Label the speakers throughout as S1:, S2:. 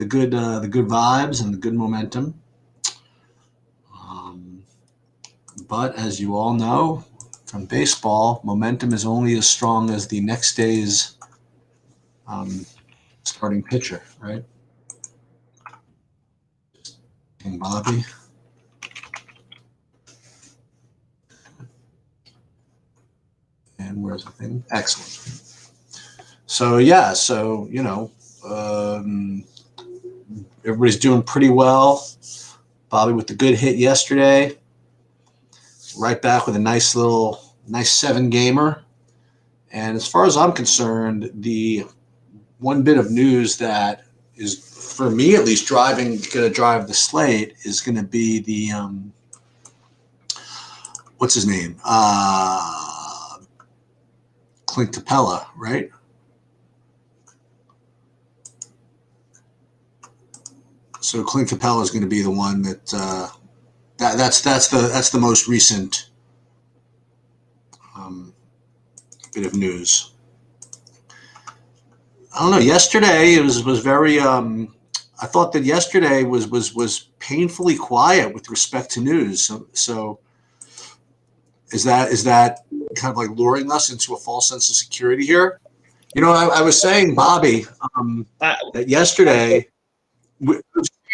S1: the good vibes and the good momentum. But as you all know from baseball, momentum is only as strong as the next day's starting pitcher, right? King Bobby. And where's the thing? Excellent. So yeah, everybody's doing pretty well. Bobby with the good hit yesterday. Right back with a nice 7-gamer. And as far as I'm concerned, the one bit of news that is, for me at least, going to drive the slate is going to be the what's his name? Clint Capella, right? So Clint Capella is going to be the one that's the most recent bit of news. I don't know. Yesterday it was very. I thought that yesterday was painfully quiet with respect to news. So is that kind of like luring us into a false sense of security here? I was saying, Bobby, that yesterday.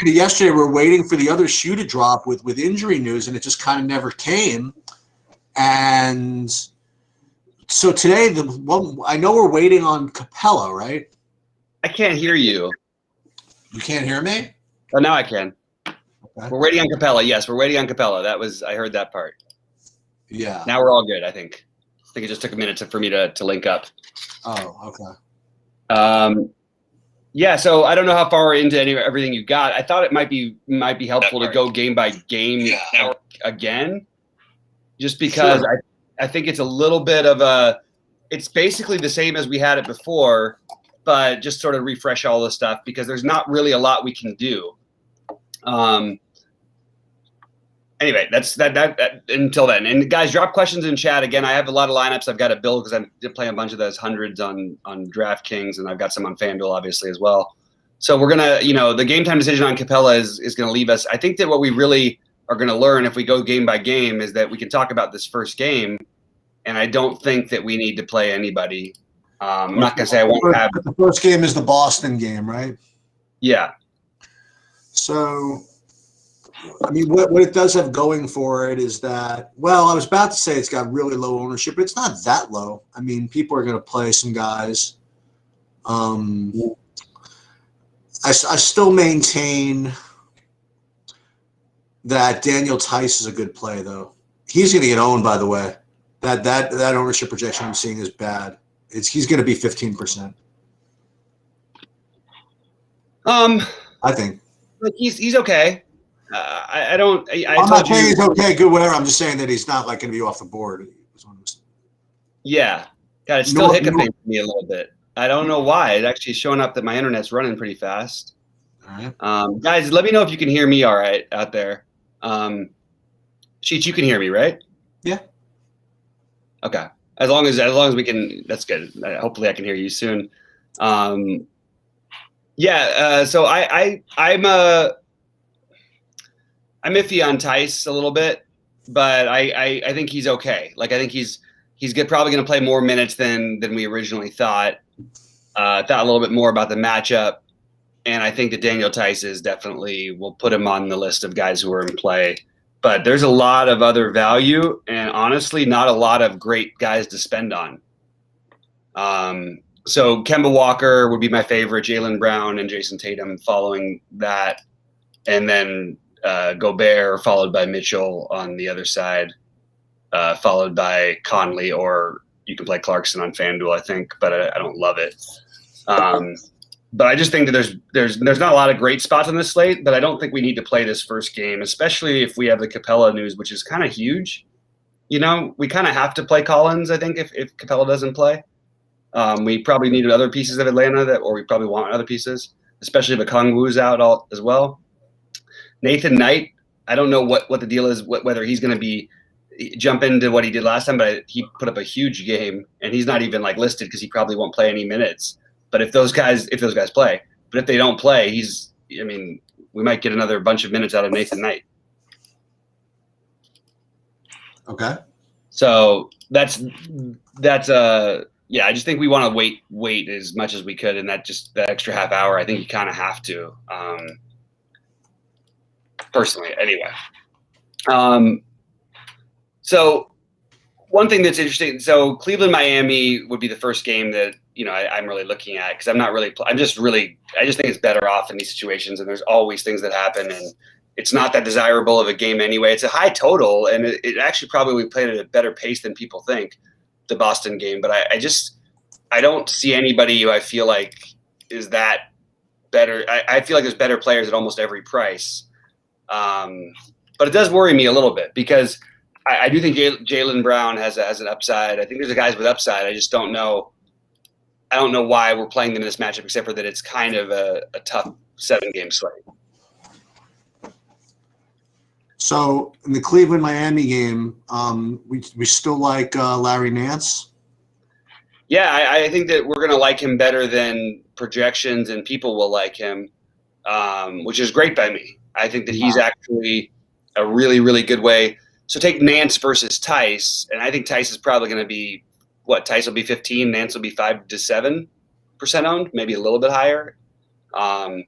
S1: Yesterday, we're waiting for the other shoe to drop with injury news, and it just kind of never came. And so today, I know we're waiting on Capella, right?
S2: I can't hear you.
S1: You can't hear me?
S2: Oh, now I can.
S1: Okay.
S2: We're waiting on Capella. Yes, we're waiting on Capella. I heard that part.
S1: Yeah.
S2: Now we're all good, I think. I think it just took a minute for me to link up.
S1: Oh, okay.
S2: Yeah, so I don't know how far into everything you got. I thought it might be helpful to go game by game again, just because sure. I think it's a little bit of it's basically the same as we had it before, but just sort of refresh all the stuff because there's not really a lot we can do. Anyway, that's that until then. And guys, drop questions in chat. Again, I have a lot of lineups I've got to build because I'm playing a bunch of those hundreds on DraftKings, and I've got some on FanDuel, obviously, as well. So we're going to, the game time decision on Capella is going to leave us. I think that what we really are going to learn if we go game by game is that we can talk about this first game, and I don't think that we need to play anybody. I'm not going to say I won't have.
S1: The first game is the Boston game, right?
S2: Yeah.
S1: So – I mean, what it does have going for it is that, well, I was about to say it's got really low ownership, but it's not that low. I mean, people are going to play some guys. I still maintain that Daniel Tice is a good play, though. He's going to get owned, by the way. That ownership projection I'm seeing is bad. He's going to be 15%.
S2: I
S1: think.
S2: He's okay. I'm
S1: not saying he's okay, good, whatever. I'm just saying that he's not going to be off the board.
S2: Yeah. God, it's still hiccuping for me a little bit. I don't know why. It's actually showing up that my internet's running pretty fast.
S1: All right.
S2: Guys, let me know if you can hear me all right out there. Sheets, you can hear me, right?
S1: Yeah.
S2: Okay. As long as we can, that's good. Hopefully I can hear you soon. So I'm iffy on Tice a little bit, but I think he's okay. Like I think he's probably going to play more minutes than we originally thought. Thought a little bit more about the matchup, and I think that Daniel Tice is definitely will put him on the list of guys who are in play. But there's a lot of other value, and honestly, not a lot of great guys to spend on. So Kemba Walker would be my favorite, Jaylen Brown and Jason Tatum following that, and then Gobert followed by Mitchell on the other side, followed by Conley, or you can play Clarkson on FanDuel, I think, but I don't love it. But I just think that there's not a lot of great spots on this slate, but I don't think we need to play this first game, especially if we have the Capella news, which is kind of huge. We kind of have to play Collins, I think, if Capella doesn't play. We probably need other pieces of Atlanta or we probably want other pieces, especially if Okongwu's out as well. Nathan Knight, I don't know what the deal is, whether he's going to jump into what he did last time, but he put up a huge game, and he's not even listed because he probably won't play any minutes. But if those guys play, but if they don't play, he's I mean, we might get another bunch of minutes out of Nathan Knight.
S1: Okay.
S2: So that's yeah. I just think we want to wait as much as we could, and that extra half hour, I think you kind of have to. Personally, anyway. So one thing that's interesting. So Cleveland, Miami would be the first game that I'm really looking at because I just think it's better off in these situations, and there's always things that happen, and it's not that desirable of a game anyway. It's a high total, and it actually probably played at a better pace than people think, the Boston game. But I don't see anybody who I feel like is that better. I feel like there's better players at almost every price. But it does worry me a little bit because I do think Jaylen Brown has an upside. I think there's guys with upside. I just don't know. I don't know why we're playing them in this matchup, except for that it's kind of a tough 7-game slate.
S1: So in the Cleveland-Miami game, we still like Larry Nance?
S2: Yeah, I think that we're going to like him better than projections and people will like him, which is great by me. I think that he's actually a really, really good way. So take Nance versus Tice, and I think Tice is probably going to be Tice will be 15, Nance will be 5 to 7% owned, maybe a little bit higher. I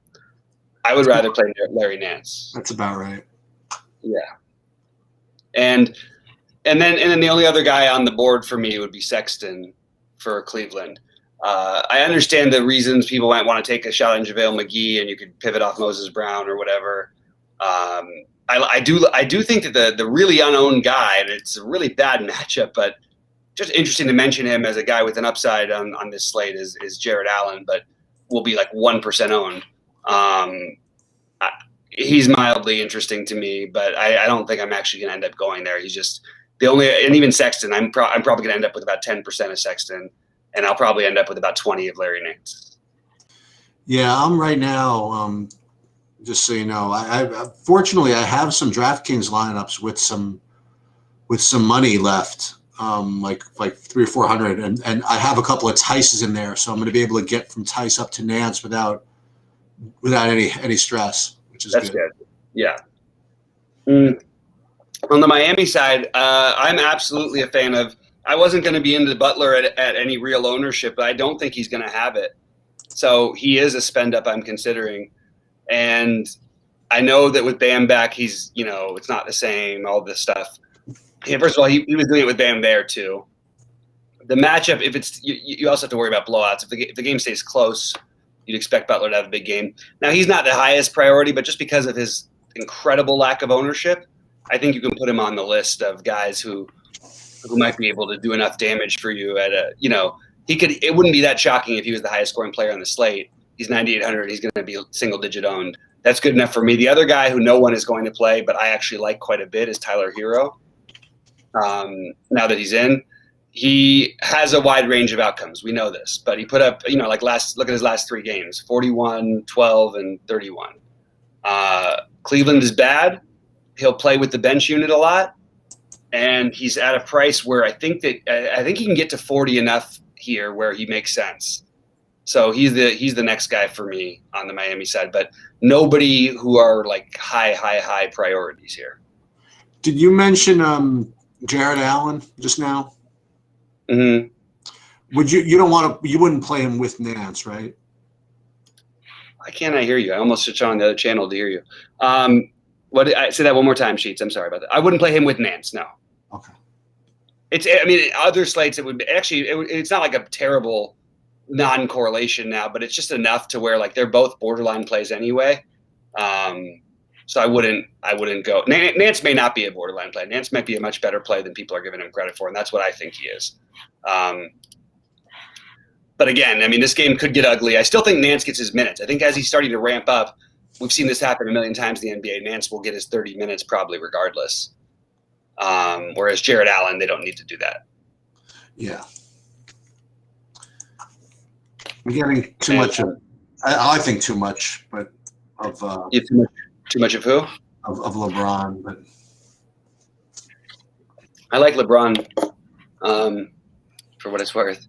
S2: would rather play Larry Nance.
S1: That's about right.
S2: Yeah. And then the only other guy on the board for me would be Sexton for Cleveland. I understand the reasons people might want to take a shot on JaVale McGee and you could pivot off Moses Brown or whatever. I do think that the really unowned guy, and it's a really bad matchup, but just interesting to mention him as a guy with an upside on this slate is Jared Allen, but will be like 1% owned. He's mildly interesting to me, but I don't think I'm actually going to end up going there. He's just and even Sexton, I'm probably going to end up with about 10% of Sexton, and I'll probably end up with about 20 of Larry Nance.
S1: Yeah, I'm right now. Just so you know, I fortunately I have some DraftKings lineups with some money left, like 300 or 400, and I have a couple of Tices in there, so I'm going to be able to get from Tice up to Nance without any stress, which is good.
S2: Yeah. On the Miami side, I'm absolutely a fan of. I wasn't going to be into Butler at any real ownership, but I don't think he's going to have it. So he is a spend up I'm considering. And I know that with Bam back, he's, it's not the same, all this stuff. Yeah, first of all, he was doing it with Bam there too. The matchup, if it's, you also have to worry about blowouts. If the game stays close, you'd expect Butler to have a big game. Now, he's not the highest priority, but just because of his incredible lack of ownership, I think you can put him on the list of guys who might be able to do enough damage for you at it wouldn't be that shocking if he was the highest scoring player on the slate. He's 9,800. He's going to be single digit owned. That's good enough for me. The other guy who no one is going to play, but I actually like quite a bit, is Tyler Hero. Now that he's in, he has a wide range of outcomes. We know this, but he put up, look at his last 3 games, 41, 12, and 31. Cleveland is bad. He'll play with the bench unit a lot. And he's at a price where I think he can get to 40 enough here where he makes sense. So he's the next guy for me on the Miami side, but nobody who are like high priorities here.
S1: Did you mention Jared Allen just now?
S2: Mm-hmm.
S1: You wouldn't play him with Nance, right?
S2: Why can't I hear you? I almost switched on the other channel to hear you. Say that one more time, Sheets. I'm sorry about that. I wouldn't play him with Nance. No.
S1: Okay.
S2: Other slates it would be it's not like a terrible non-correlation now, but it's just enough to where like they're both borderline plays anyway. So I wouldn't go. Nance may not be a borderline play. Nance might be a much better play than people are giving him credit for, and that's what I think he is. But again, this game could get ugly. I still think Nance gets his minutes. I think as he's starting to ramp up, we've seen this happen a million times in the NBA. Nance will get his 30 minutes probably regardless. Whereas Jared Allen, they don't need to do that.
S1: Yeah. I'm getting too much of I think too much, but of
S2: too much of who?
S1: Of LeBron, but
S2: I like LeBron for what it's worth.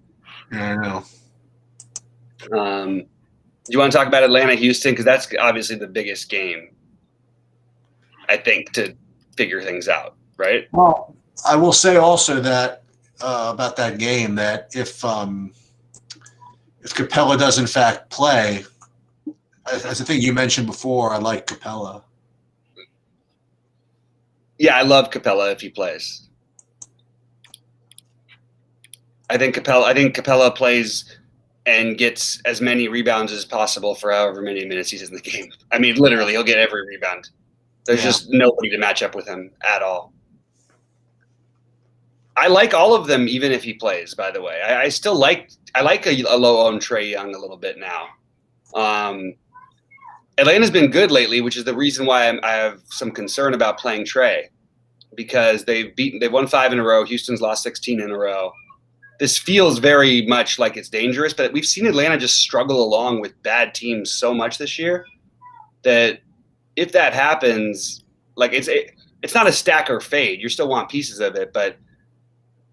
S1: Yeah, I know.
S2: Do you want to talk about Atlanta-Houston? Because that's obviously the biggest game, I think, to figure things out, right?
S1: Well, I will say also that about that game that if Capella does in fact play, as I think you mentioned before, I like Capella.
S2: Yeah, I love Capella if he plays. I think Capella plays and gets as many rebounds as possible for however many minutes he's in the game. I mean, literally, he'll get every rebound. There's just nobody to match up with him at all. I like all of them, even if he plays, by the way. I still like a low-owned Trae Young a little bit now. Atlanta's been good lately, which is the reason why I have some concern about playing Trae, because they've won 5 in a row. Houston's lost 16 in a row. This feels very much like it's dangerous, but we've seen Atlanta just struggle along with bad teams so much this year that if that happens, like it's not a stack or fade. You still want pieces of it, but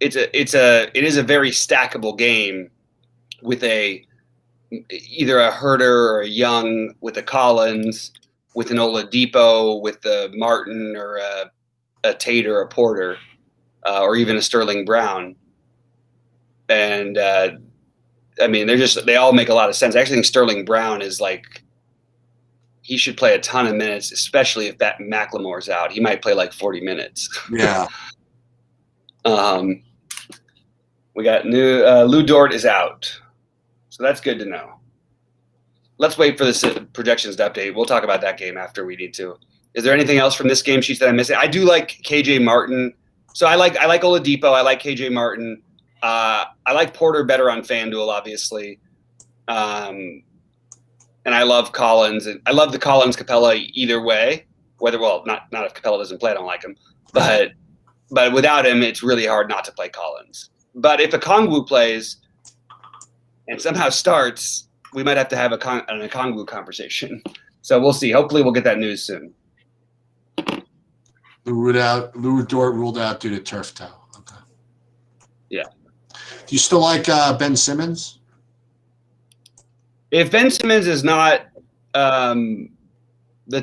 S2: it is a very stackable game with either a Herter or a Young, with a Collins, with an Oladipo, with a Martin or a Tate or a Porter, or even a Sterling Brown. And I mean, they all make a lot of sense. I actually think Sterling Brown is like, he should play a ton of minutes, especially if that McLemore's out. He might play like 40 minutes.
S1: Yeah.
S2: We got Lou Dort is out, so that's good to know. Let's wait for the projections to update. We'll talk about that game after we need to. Is there anything else from this game sheet that I'm missing? I do like KJ Martin. So I like Oladipo. I like KJ Martin. I like Porter better on FanDuel, obviously. And I love Collins. I love the Collins Capella either way. Not if Capella doesn't play, I don't like him. But without him, it's really hard not to play Collins. But if Okongwu plays and somehow starts, we might have to have an Okongwu conversation. So we'll see. Hopefully we'll get that news soon.
S1: Lou Dort ruled out due to turf toe. Okay.
S2: Yeah.
S1: Do you still like Ben Simmons?
S2: If Ben Simmons is not the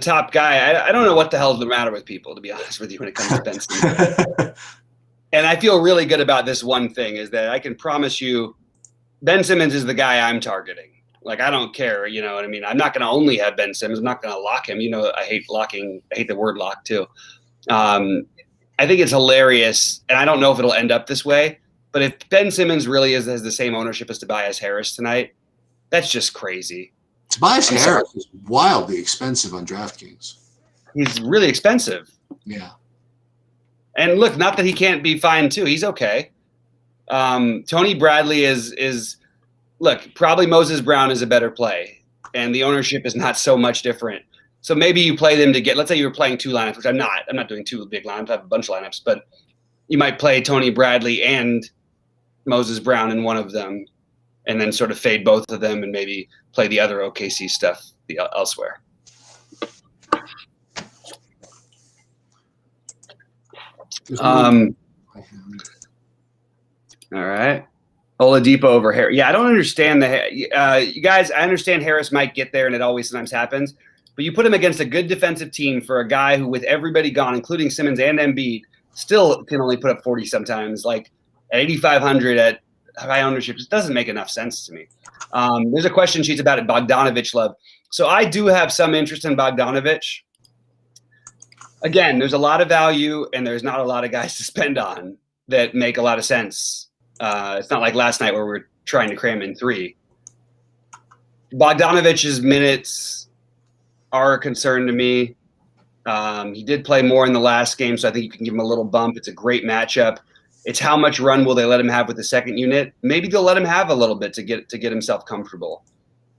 S2: top guy, I don't know what the hell is the matter with people, to be honest with you, when it comes to Ben Simmons. And I feel really good about this one thing, is that I can promise you Ben Simmons is the guy I'm targeting. Like, I don't care, you know what I mean? I'm not going to only have Ben Simmons. I'm not going to lock him. You know, I hate locking. I hate the word lock, too. I think it's hilarious, and I don't know if it'll end up this way, but if Ben Simmons really has the same ownership as Tobias Harris tonight, that's just crazy.
S1: Tobias Harris is wildly expensive on DraftKings.
S2: He's really expensive.
S1: Yeah.
S2: And look, not that he can't be fine too. He's okay. Tony Bradley is look, probably Moses Brown is a better play, and the ownership is not so much different. So maybe you play them to get, let's say you were playing 2 lineups, which I'm not. I'm not doing 2 big lineups. I have a bunch of lineups, but you might play Tony Bradley and Moses Brown in one of them, and then sort of fade both of them and maybe play the other OKC stuff elsewhere. All right. Oladipo over Harris. Yeah, I don't understand you guys. I understand Harris might get there, and it always sometimes happens. But you put him against a good defensive team for a guy who, with everybody gone, including Simmons and Embiid, still can only put up 40 sometimes. Like at 8,500 at high ownership, it doesn't make enough sense to me. There's a question sheet about it, Bogdanovich love. So I do have some interest in Bogdanovich. Again, there's a lot of value, and there's not a lot of guys to spend on that make a lot of sense. It's not like last night where we're trying to cram in 3. Bogdanovich's minutes are a concern to me. He did play more in the last game, so I think you can give him a little bump. It's a great matchup. It's how much run will they let him have with the second unit? Maybe they'll let him have a little bit to get himself comfortable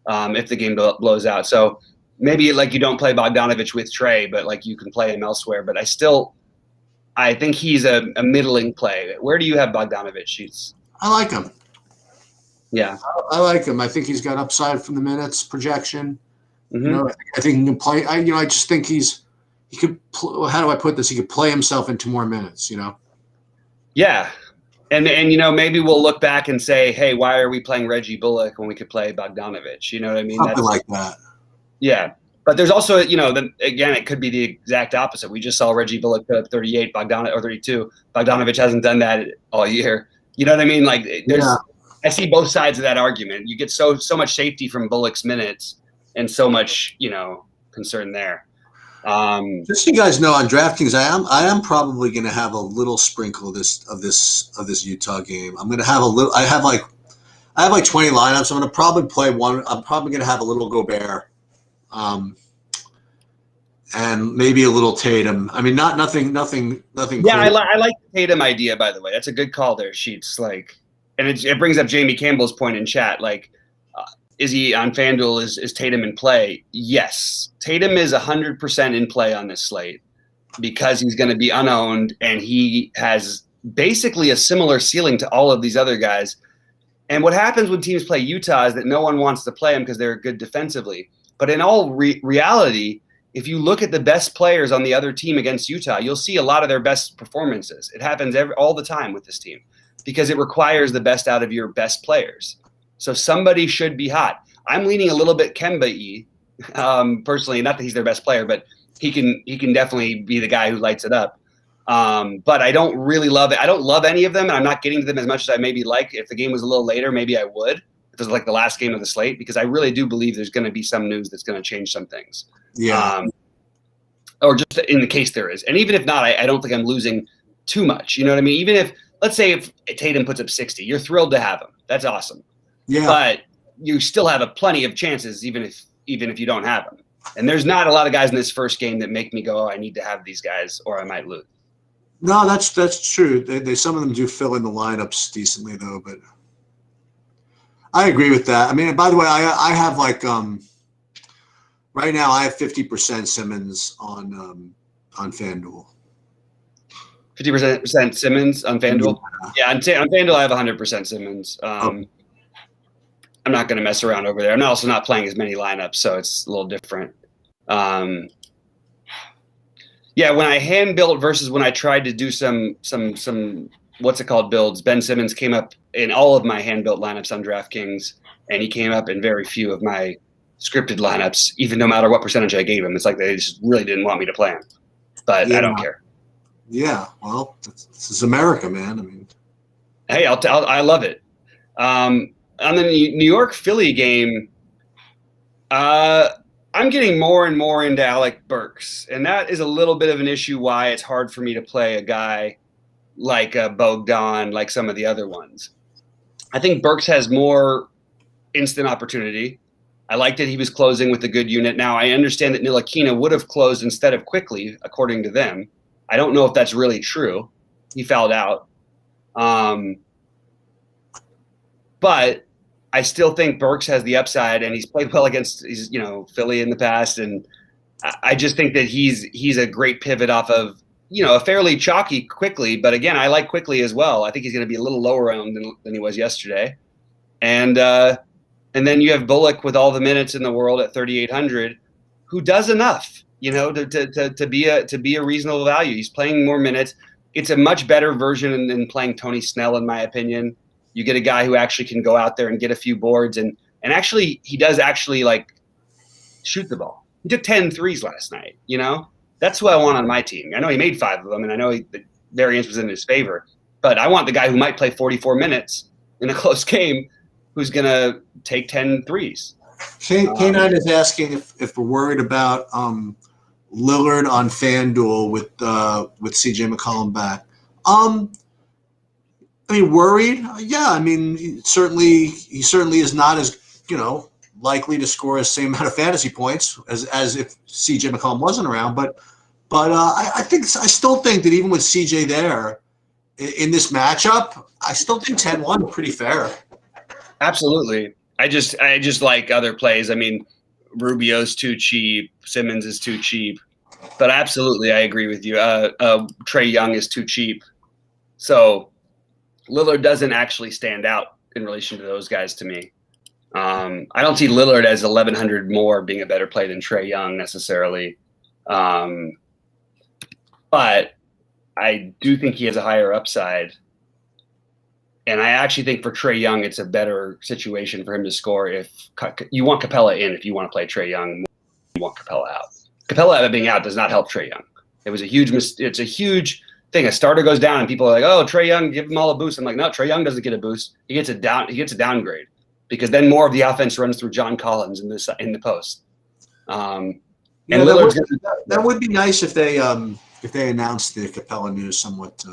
S2: if the game blows out. So maybe like you don't play Bogdanovich with Trae, but like you can play him elsewhere. But I think he's a middling play. Where do you have Bogdanovich sheets?
S1: I like him.
S2: Yeah,
S1: I like him. I think he's got upside from the minutes projection.
S2: Mm-hmm.
S1: You know, I think he can play. I just think he could. How do I put this? He could play himself into more minutes. You know.
S2: Yeah, And maybe we'll look back and say, hey, why are we playing Reggie Bullock when we could play Bogdanovich? You know what I mean?
S1: Something like that.
S2: Yeah. But there's also, again, it could be the exact opposite. We just saw Reggie Bullock put up 38, or 32. Bogdanovich hasn't done that all year. You know what I mean? Like, I see both sides of that argument. You get so much safety from Bullock's minutes and so much, concern there.
S1: Just so you guys know, on DraftKings, I am probably going to have a little sprinkle of this Utah game. I'm going to have a little. I have like 20 lineups. I'm going to probably play one. I'm probably going to have a little Gobert, and maybe a little Tatum. I mean, nothing.
S2: Yeah, I like the Tatum idea. By the way, that's a good call there, Sheets. Like, and it brings up Jamie Campbell's point in chat. Like, is he on FanDuel? Is Tatum in play? Yes. Tatum is 100% in play on this slate because he's going to be unowned and he has basically a similar ceiling to all of these other guys. And what happens when teams play Utah is that no one wants to play them because they're good defensively. But in all reality, if you look at the best players on the other team against Utah, you'll see a lot of their best performances. It happens all the time with this team because it requires the best out of your best players. So somebody should be hot. I'm leaning a little bit Kemba-y, personally. Not that he's their best player, but he can definitely be the guy who lights it up. But I don't really love it. I don't love any of them, and I'm not getting to them as much as I maybe like. If the game was a little later, maybe I would. If it was like the last game of the slate, because I really do believe there's going to be some news that's going to change some things.
S1: Yeah.
S2: Or just in the case there is. And even if not, I don't think I'm losing too much. You know what I mean? Even if, let's say if Tatum puts up 60, you're thrilled to have him. That's awesome. Yeah. But you still have plenty of chances, even if you don't have them. And there's not a lot of guys in this first game that make me go, oh, I need to have these guys or I might lose.
S1: No, that's true. They some of them do fill in the lineups decently though, but I agree with that. I mean, by the way, I have like right now I have 50% Simmons on FanDuel.
S2: 50% Simmons on FanDuel? Yeah, on FanDuel I have 100% Simmons. I'm not going to mess around over there. I'm also not playing as many lineups, so it's a little different. Yeah, when I hand built versus when I tried to do some what's it called builds, Ben Simmons came up in all of my hand built lineups on DraftKings, and he came up in very few of my scripted lineups, even no matter what percentage I gave him. It's like they just really didn't want me to play him, but I don't care.
S1: Yeah, well, this is America, man. I mean,
S2: hey, I love it. On the New York Philly game, I'm getting more and more into Alec Burks, and that is a little bit of an issue why it's hard for me to play a guy like Bogdan, like some of the other ones. I think Burks has more instant opportunity. I like that he was closing with a good unit. Now, I understand that Ntilikina would have closed instead of quickly, according to them. I don't know if that's really true. He fouled out. But I still think Burks has the upside, and he's played well against Philly in the past, and I just think that he's a great pivot off of a fairly chalky quickly. But again, I like quickly as well. I think he's going to be a little lower owned than he was yesterday, and then you have Bullock with all the minutes in the world at 3,800, who does enough, to be a reasonable value. He's playing more minutes. It's a much better version than playing Tony Snell, in my opinion. You get a guy who actually can go out there and get a few boards, and actually he does actually like shoot the ball. He took 10 threes last night. That's who I want on my team. I know he made 5 of them, and I know the variance was in his favor, but I want the guy who might play 44 minutes in a close game who's going to take 10 threes.
S1: K9 is asking if we're worried about Lillard on FanDuel with CJ McCollum back. I mean, worried? Yeah. I mean, he certainly is not as likely to score the same amount of fantasy points as if CJ McCollum wasn't around. But I still think that even with CJ there in this matchup, I still think 10-1 is pretty fair.
S2: Absolutely. I just like other plays. I mean, Rubio's too cheap. Simmons is too cheap. But absolutely, I agree with you. Trae Young is too cheap. So Lillard doesn't actually stand out in relation to those guys to me. I don't see Lillard as 1,100 more being a better play than Trae Young necessarily. But I do think he has a higher upside. And I actually think for Trae Young, it's a better situation for him to score if you want Capella in. If you want to play Trae Young, you want Capella out. Capella being out does not help Trae Young. It's a huge thing. A starter goes down and people are like, "Oh, Trae Young, give him all a boost." I'm like, "No, Trae Young doesn't get a boost. He gets a downgrade because then more of the offense runs through John Collins in the post." And
S1: that would be nice if they announced the Capella news somewhat.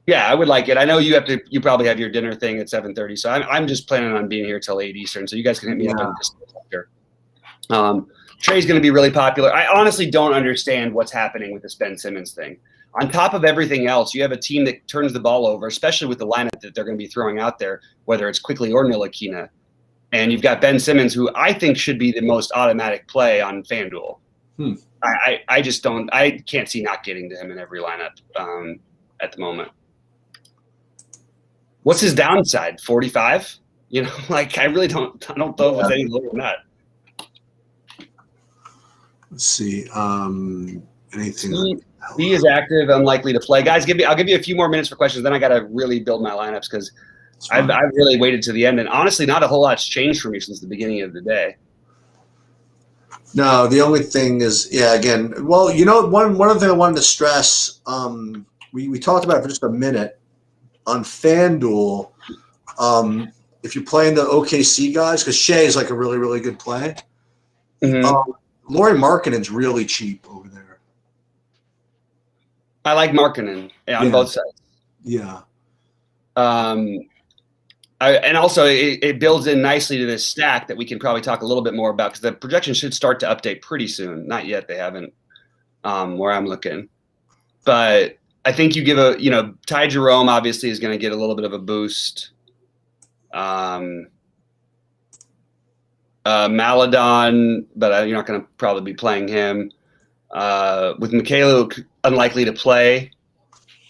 S2: Yeah, I would like it. I know you probably have your dinner thing at 7:30, so I'm just planning on being here till 8 Eastern, so you guys can hit me up on Discord. Trey's going to be really popular. I honestly don't understand what's happening with this Ben Simmons thing. On top of everything else, you have a team that turns the ball over, especially with the lineup that they're going to be throwing out there, whether it's Quickly or Ntilikina. And you've got Ben Simmons, who I think should be the most automatic play on FanDuel. I can't see not getting to him in every lineup at the moment. What's his downside? 45? I really don't know if it's any lower than that.
S1: Let's see. Anything?
S2: He is active, unlikely to play. Guys, I'll give you a few more minutes for questions. Then I got to really build my lineups because I've really waited to the end. And honestly, not a whole lot's changed for me since the beginning of the day.
S1: No, the only thing is, again, well, one other thing I wanted to stress, we talked about it for just a minute. On FanDuel, if you're playing the OKC guys, because Shea is like a really, really good play, Lauri Markkanen's really cheap over there.
S2: I like Markkanen on both sides.
S1: Yeah.
S2: And also it builds in nicely to this stack that we can probably talk a little bit more about because the projection should start to update pretty soon. Not yet, they haven't, where I'm looking, but I think you give Ty Jerome obviously is going to get a little bit of a boost. Maladon, but you're not going to probably be playing him. With Mikhailo unlikely to play,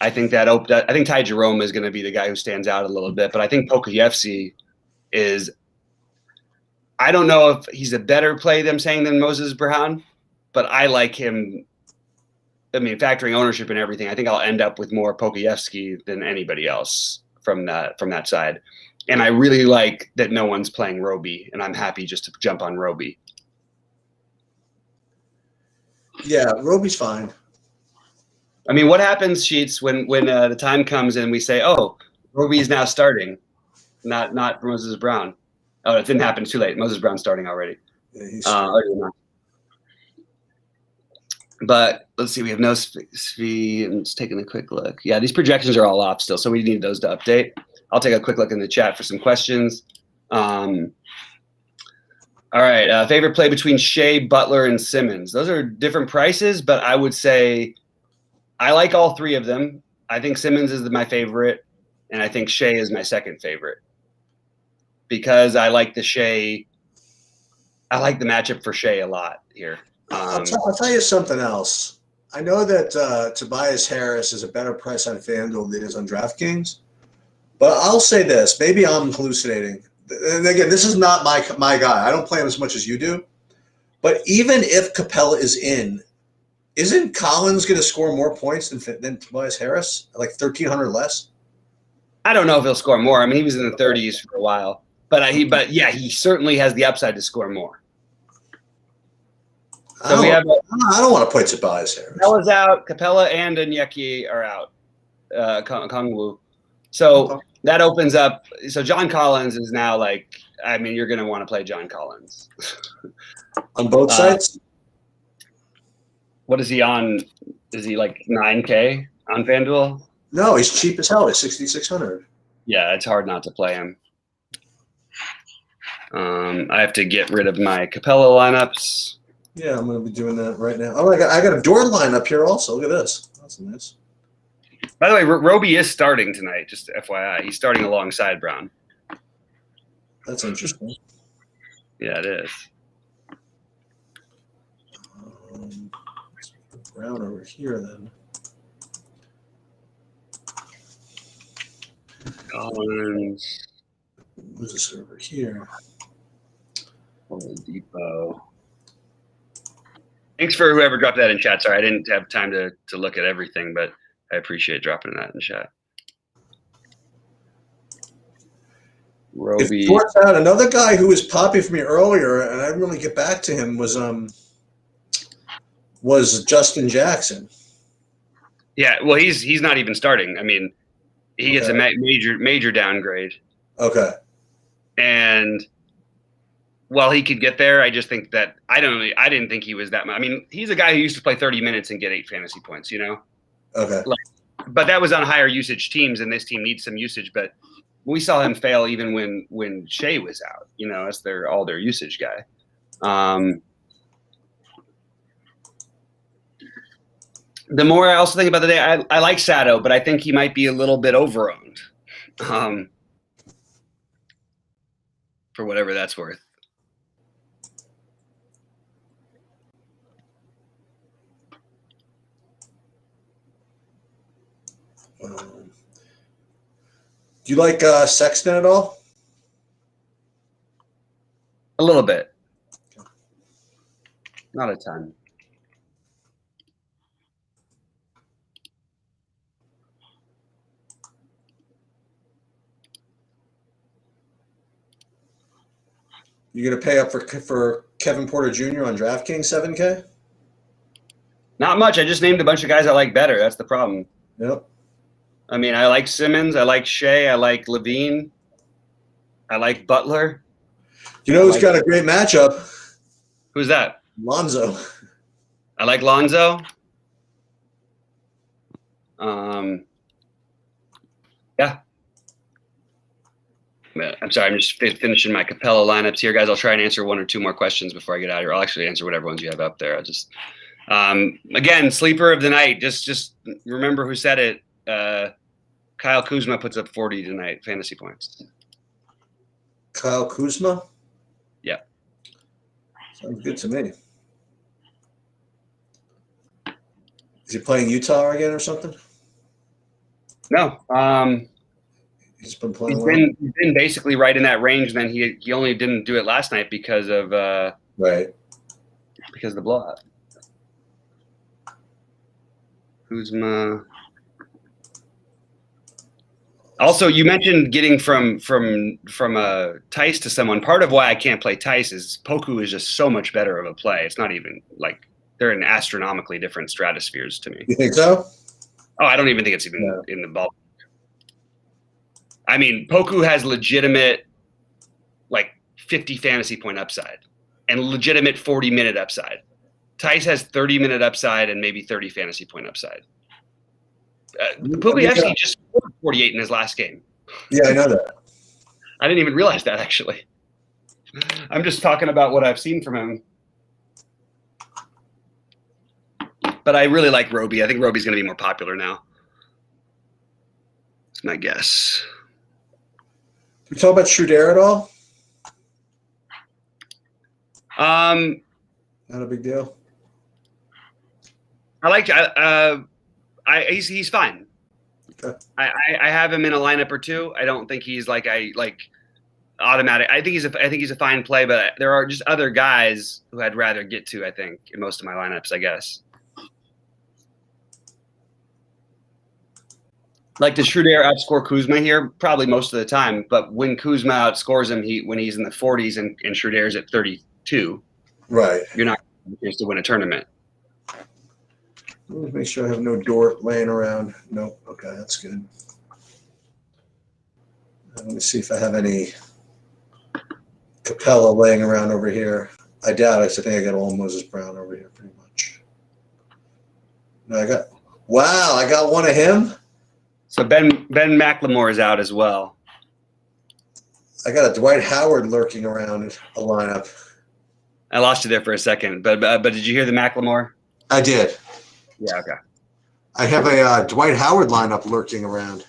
S2: I think Ty Jerome is going to be the guy who stands out a little bit. But I think Pokusevski is. I don't know if he's a better play than Moses Brown, but I like him. I mean, factoring ownership and everything, I think I'll end up with more Pokusevski than anybody else from that side. And I really like that no one's playing Roby, and I'm happy just to jump on Roby.
S1: Yeah, Roby's fine.
S2: I mean, what happens, Sheets, when the time comes and we say, "Oh, Roby's now starting," not Moses Brown. Oh, it didn't happen. Too late. Moses Brown's starting already.
S1: Yeah, he's
S2: But let's see, we have no fee. I'm just taking a quick look. Yeah, these projections are all off still, so we need those to update. I'll take a quick look in the chat for some questions. All right, favorite play between Shea, Butler, and Simmons. Those are different prices, but I would say I like all three of them. I think Simmons is my favorite, and I think Shea is my second favorite because I like the Shea. I like the matchup for Shea a lot here.
S1: I'll tell you something else. I know that Tobias Harris is a better price on FanDuel than it is on DraftKings, but I'll say this. Maybe I'm hallucinating. And again, this is not my guy. I don't play him as much as you do. But even if Capella is in, isn't Collins going to score more points than Tobias Harris? Like 1,300 less?
S2: I don't know if he'll score more. I mean, he was in the 30s for a while. But he certainly has the upside to score more. So I
S1: don't want to play Tobias Harris.
S2: Capella's out. Capella and Onyeka are out. Kongwu. So that opens up. So John Collins is now you're going to want to play John Collins.
S1: On both sides?
S2: What is he on? Is he like 9K on FanDuel?
S1: No, he's cheap as hell. He's 6,600.
S2: Yeah, it's hard not to play him. I have to get rid of my Capella lineups.
S1: Yeah, I'm going to be doing that right now. Oh, I got a Dort lineup here also. Look at this. That's nice.
S2: By the way, Roby is starting tonight, just FYI. He's starting alongside Brown.
S1: That's interesting.
S2: Yeah, it is.
S1: Let's put Brown over here then.
S2: Collins.
S1: Who's this over here?
S2: Depot. Thanks for whoever dropped that in chat. Sorry, I didn't have time to look at everything, but I appreciate dropping that in chat. Roby.
S1: If Short's out, another guy who was popping for me earlier, and I didn't really get back to him, was Justin Jackson.
S2: Yeah, well, he's not even starting. I mean, he gets a major downgrade.
S1: Okay.
S2: And while he could get there, I just think that I didn't think he was that much. I mean, he's a guy who used to play 30 minutes and get 8 fantasy points, you know?
S1: Okay.
S2: But that was on higher usage teams, and this team needs some usage. But we saw him fail even when Shea was out, you know, as all their usage guy. The more I also think about the day, I like Sato, but I think he might be a little bit overowned, for whatever that's worth.
S1: Do you like Sexton at all?
S2: A little bit. Not a ton.
S1: You gonna pay up for Kevin Porter Jr. on DraftKings 7K?
S2: Not much. I just named a bunch of guys I like better. That's the problem.
S1: Yep.
S2: I mean, I like Simmons. I like Shea. I like Levine. I like Butler.
S1: You know who's got a great matchup?
S2: Who's that?
S1: Lonzo.
S2: I like Lonzo. Yeah. I'm sorry. I'm just finishing my Capella lineups here, guys. I'll try and answer 1 or 2 more questions before I get out of here. I'll actually answer whatever ones you have up there. I'll just, again, sleeper of the night. Just remember who said it. Kyle Kuzma puts up 40 tonight, fantasy points.
S1: Kyle Kuzma?
S2: Yeah.
S1: Sounds good to me. Is he playing Utah again or something?
S2: No.
S1: He's been playing.
S2: He's been basically right in that range. And then he only didn't do it last night because of because of the blowout. Kuzma. Also, you mentioned getting from Tice to someone. Part of why I can't play Tice is Poku is just so much better of a play. It's not even like they're in astronomically different stratospheres to me.
S1: You think so?
S2: Oh, I don't even think it's even in the ball. I mean, Poku has legitimate like 50 fantasy point upside and legitimate 40-minute upside. Tice has 30-minute upside and maybe 30 fantasy point upside. Poku just scored 48 in his last game.
S1: Yeah, I know that.
S2: I didn't even realize that, actually. I'm just talking about what I've seen from him. But I really like Roby. I think Roby's going to be more popular now. That's my guess.
S1: We talk about Schroeder at all? Not a big deal.
S2: He's fine.
S1: Okay.
S2: I have him in a lineup or 2. I don't think he's automatic. I think he's a fine play, but there are just other guys who I'd rather get to, I think, in most of my lineups, I guess. Like, does Schroeder outscore Kuzma here? Probably most of the time. But when Kuzma outscores him, when he's in the 40s and Schroeder's at 32,
S1: right,
S2: you're not going to to win a tournament.
S1: Let me make sure I have no Dort laying around. Nope. Okay, that's good. Let me see if I have any Capella laying around over here. I doubt it. I think I got all Moses Brown over here pretty much. No, I got one of him.
S2: So Ben McLemore is out as well.
S1: I got a Dwight Howard lurking around a lineup.
S2: I lost you there for a second, but did you hear the McLemore?
S1: I did.
S2: Yeah, okay.
S1: I have a Dwight Howard lineup lurking around.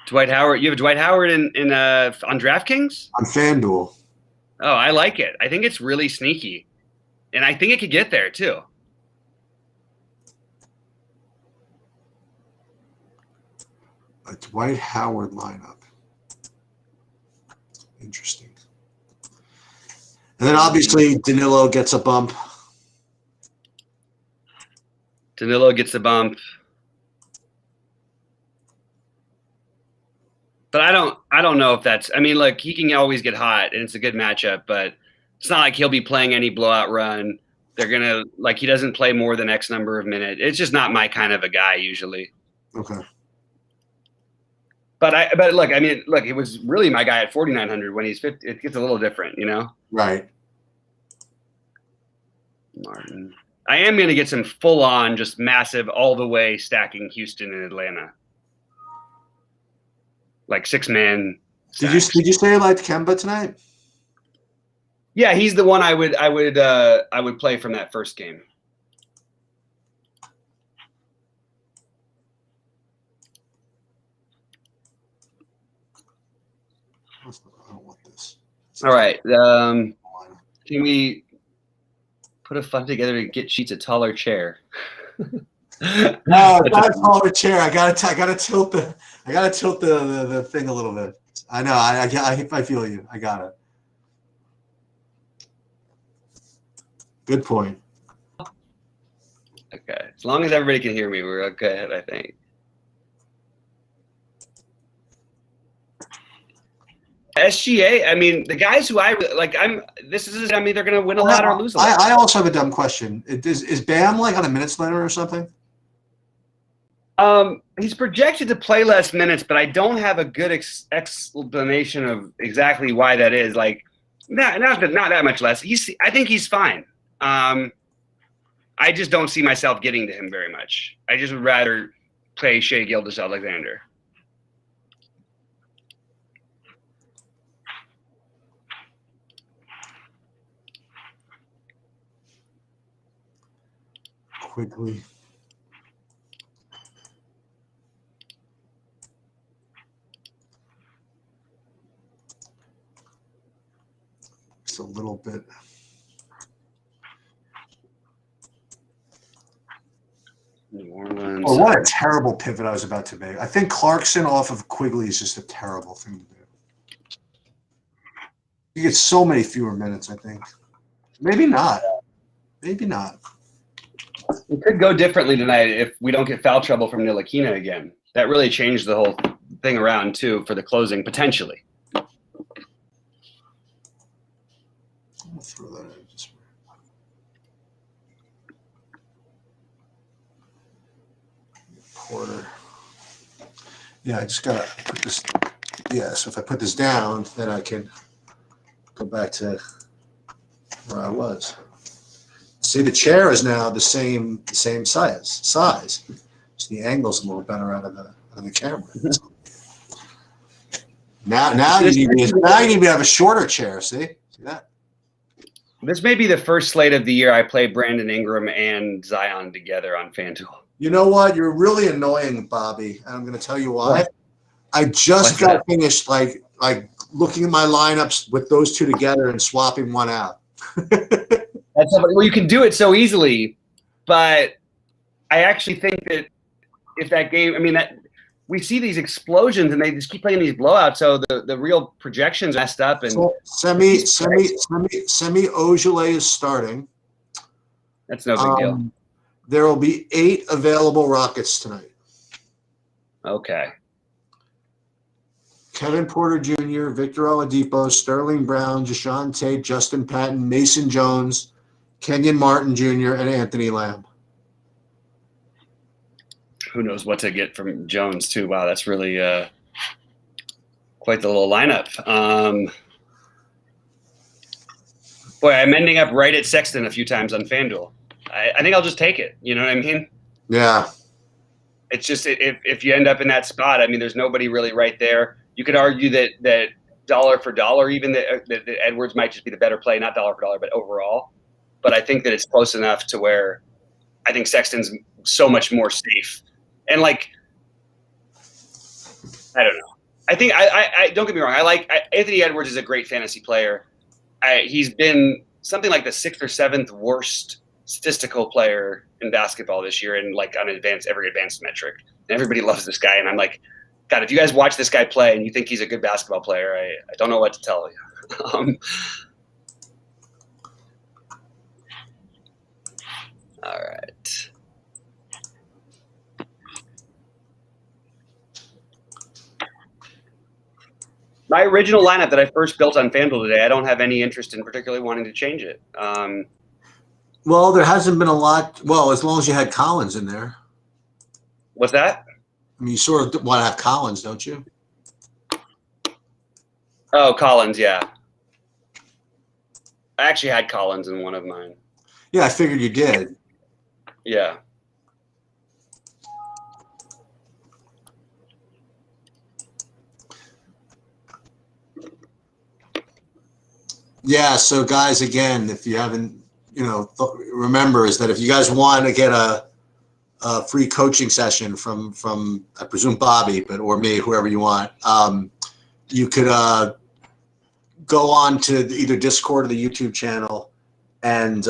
S2: Dwight Howard. You have Dwight Howard on DraftKings?
S1: On FanDuel.
S2: Oh, I like it. I think it's really sneaky, and I think it could get there too.
S1: A Dwight Howard lineup. Interesting. And then obviously Danilo gets a bump.
S2: Danilo gets a bump. But I don't know if that's. I mean, look, he can always get hot, and it's a good matchup. But it's not like he'll be playing any blowout run. They're gonna he doesn't play more than X number of minutes. It's just not my kind of a guy usually.
S1: Okay.
S2: But look, I mean, look, it was really my guy at 4,900 when he's 50. It gets a little different, you know.
S1: Right.
S2: Martin. I am going to get some full on, just massive, all the way stacking Houston and Atlanta. Like 6-man.
S1: Did you say you liked Kemba tonight?
S2: Yeah, he's the one I would play from that first game.
S1: I don't want this.
S2: All right. Can we put a fund together to get Sheets a taller chair?
S1: No, not a taller chair. I gotta tilt the thing a little bit. I know. I feel you. I got it. Good point.
S2: Okay. As long as everybody can hear me, we're okay, I think. SGA, I mean, the guys who I like, I'm either going to win a lot or lose a lot.
S1: I also have a dumb question. Is Bam on a minutes limit or something?
S2: He's projected to play less minutes, but I don't have a good explanation of exactly why that is. Like, not that much less. I think he's fine. I just don't see myself getting to him very much. I just would rather play Shea Gilgeous-Alexander.
S1: Quickly. Just a little bit.
S2: New Orleans.
S1: Oh, what a terrible pivot I was about to make. I think Clarkson off of Quigley is just a terrible thing to do. You get so many fewer minutes, I think. Maybe not. Maybe not.
S2: It could go differently tonight if we don't get foul trouble from Ntilikina again. That really changed the whole thing around, too, for the closing, potentially.
S1: I'll throw that in. Porter. Yeah, I just got to put this. Yeah, so if I put this down, then I can go back to where I was. See, the chair is now the same size. Just the angle's a little better out of the camera. Now you need to have a shorter chair. See that?
S2: This may be the first slate of the year I play Brandon Ingram and Zion together on FanDuel.
S1: You know what? You're really annoying, Bobby. And I'm going to tell you why. What? I just got finished like looking at my lineups with those two together and swapping one out.
S2: Well, you can do it so easily, but I actually think that if that game, I mean, that we see these explosions and they just keep playing these blowouts, so the real projections messed up. And
S1: so Semi Ojeleye is starting.
S2: That's no big deal.
S1: There will be 8 available Rockets tonight.
S2: Okay.
S1: Kevin Porter Jr., Victor Oladipo, Sterling Brown, Jashawn Tate, Justin Patton, Mason Jones, Kenyon Martin Jr., and Anthony Lamb.
S2: Who knows what to get from Jones, too. Wow, that's really quite the little lineup. Boy, I'm ending up right at Sexton a few times on FanDuel. I think I'll just take it. You know what I mean?
S1: Yeah.
S2: It's just if you end up in that spot, I mean, there's nobody really right there. You could argue that dollar for dollar, even that Edwards might just be the better play, not dollar for dollar, but overall. But I think that it's close enough to where I think Sexton's so much more safe. And I don't know. I think I don't get me wrong. Anthony Edwards is a great fantasy player. He's been something like the 6th or 7th worst statistical player in basketball this year, and on every advanced metric. And everybody loves this guy, and I'm like, God, if you guys watch this guy play and you think he's a good basketball player, I don't know what to tell you. All right. My original lineup that I first built on FanDuel today, I don't have any interest in particularly wanting to change it.
S1: Well, there hasn't been a lot. Well, as long as you had Collins in there.
S2: What's that?
S1: I mean, you sort of want to have Collins, don't you?
S2: Oh, Collins, yeah. I actually had Collins in one of mine.
S1: Yeah, I figured you did.
S2: Yeah.
S1: Yeah, so guys, again, if you haven't, remember is that if you guys want to get a free coaching session from I presume Bobby, or me, whoever you want, you could go on to either Discord or the YouTube channel and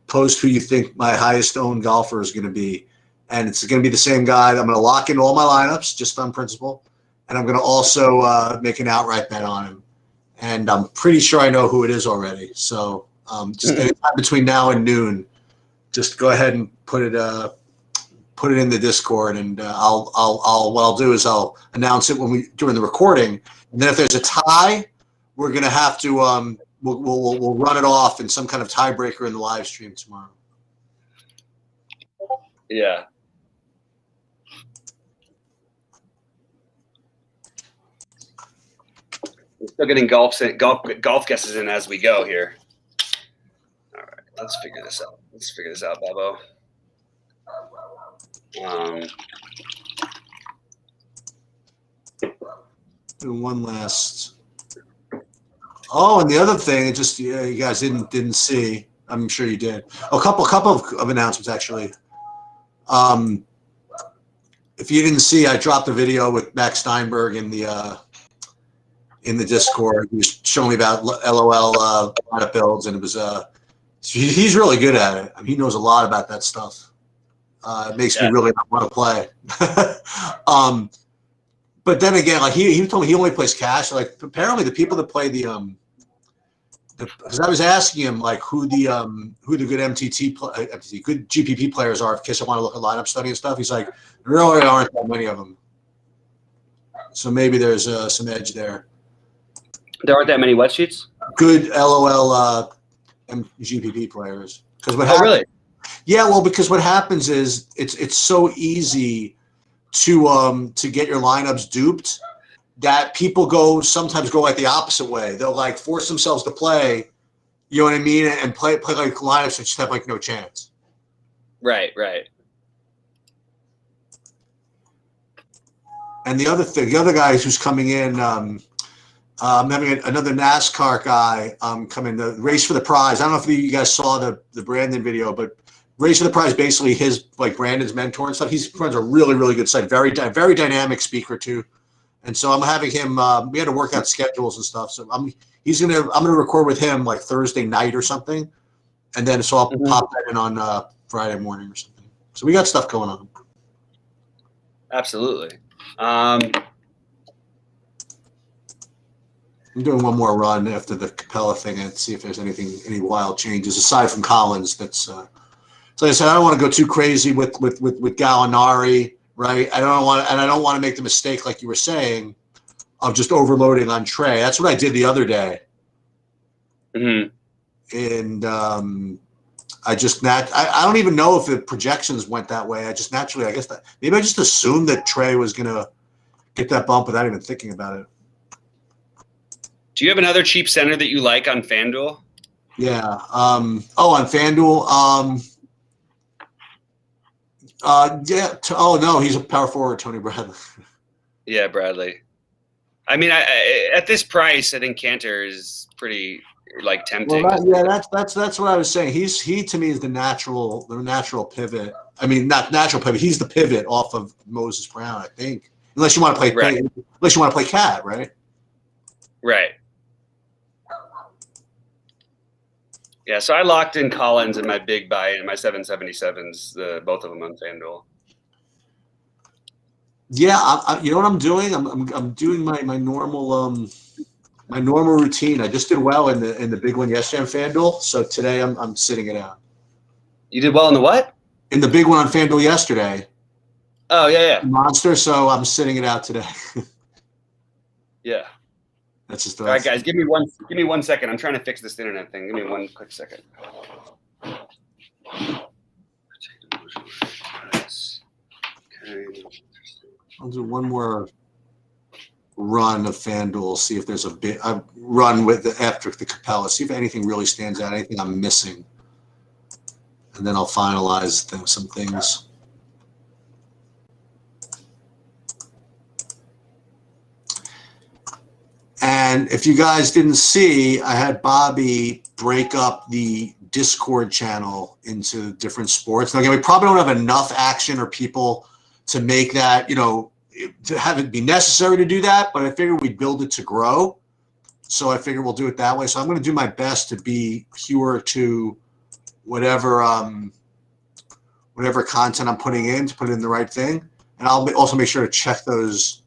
S1: post who you think my highest owned golfer is going to be, and it's going to be the same guy. I'm going to lock in all my lineups just on principle, and I'm going to also make an outright bet on him. And I'm pretty sure I know who it is already. So just anytime between now and noon, just go ahead and put it in the Discord, and what I'll do is I'll announce it during the recording. And then if there's a tie, we're gonna have to we'll run it off in some kind of tiebreaker in the live stream tomorrow.
S2: Yeah. We're still getting golf guesses in as we go here. All right, let's figure this out. Bobo.
S1: And one last. Oh, and the other thing, it just you guys didn't see. I'm sure you did. A couple of announcements actually. If you didn't see, I dropped a video with Max Steinberg in the Discord. He was showing me about LOL lineup builds, and it was he's really good at it. I mean, he knows a lot about that stuff. It makes me really not want to play. But then again, like he told me he only plays cash. Like apparently the people that play because I was asking him like who the good good GPP players are in case I want to look at lineup study and stuff. He's like, there really aren't that many of them. So maybe there's some edge there.
S2: There aren't that many what sheets?
S1: Good LOL GPP players.
S2: Really?
S1: Yeah, well, because what happens is it's so easy to get your lineups duped that people sometimes go like the opposite way. They'll like force themselves to play, you know what I mean, and play like lineups that just have like no chance.
S2: Right.
S1: And the other guy who's coming in, I'm having another NASCAR guy come in, the Race for the Prize. I don't know if you guys saw the Brandon video, but Race for the Prize, basically his like Brandon's mentor and stuff. He runs a really, really good site, very dynamic speaker too. And so I'm having him. We had to work out schedules and stuff. So I'm gonna record with him like Thursday night or something, and then so I'll pop that in on Friday morning or something. So we got stuff going on.
S2: Absolutely.
S1: I'm doing one more run after the Capella thing and see if there's any wild changes aside from Collins. That's so like I said, I don't want to go too crazy with Gallinari, right? I don't want to make the mistake like you were saying of just overloading on Trey. That's what I did the other day.
S2: Mm-hmm.
S1: And I don't even know if the projections went that way. I just naturally, I guess that maybe I just assumed that Trey was gonna get that bump without even thinking about it.
S2: Do you have another cheap center that you like on FanDuel?
S1: Yeah. On FanDuel. Yeah. No, he's a power forward, Tony Bradley.
S2: Yeah, Bradley. I mean, I at this price, I think Cantor is pretty like tempting.
S1: Well, that's what I was saying. He to me is the natural pivot. I mean, not natural pivot. He's the pivot off of Moses Brown, I think. Unless you want to play, unless you want to play Cat, right?
S2: Right. Yeah, so I locked in Collins in my big buy in my 777s, both of them on FanDuel.
S1: Yeah, you know what I'm doing? I'm doing my normal routine. I just did well in the big one yesterday on FanDuel, so today I'm sitting it out.
S2: You did well in the what?
S1: In the big one on FanDuel yesterday.
S2: Oh yeah.
S1: Monster. So I'm sitting it out today.
S2: Yeah.
S1: That's just
S2: all right, guys. Give me 1 second. I'm trying to fix this internet thing. Give me 1 quick second. Okay.
S1: I'll do one more run of FanDuel, see if there's a run with after the Capella, see if anything really stands out, anything I'm missing, and then I'll finalize some things. And if you guys didn't see, I had Bobby break up the Discord channel into different sports. Now, again, we probably don't have enough action or people to make that, to have it be necessary to do that, but I figured we'd build it to grow. So I figured we'll do it that way. So I'm going to do my best to be pure to whatever content I'm putting in, to put it in the right thing. And I'll also make sure to check those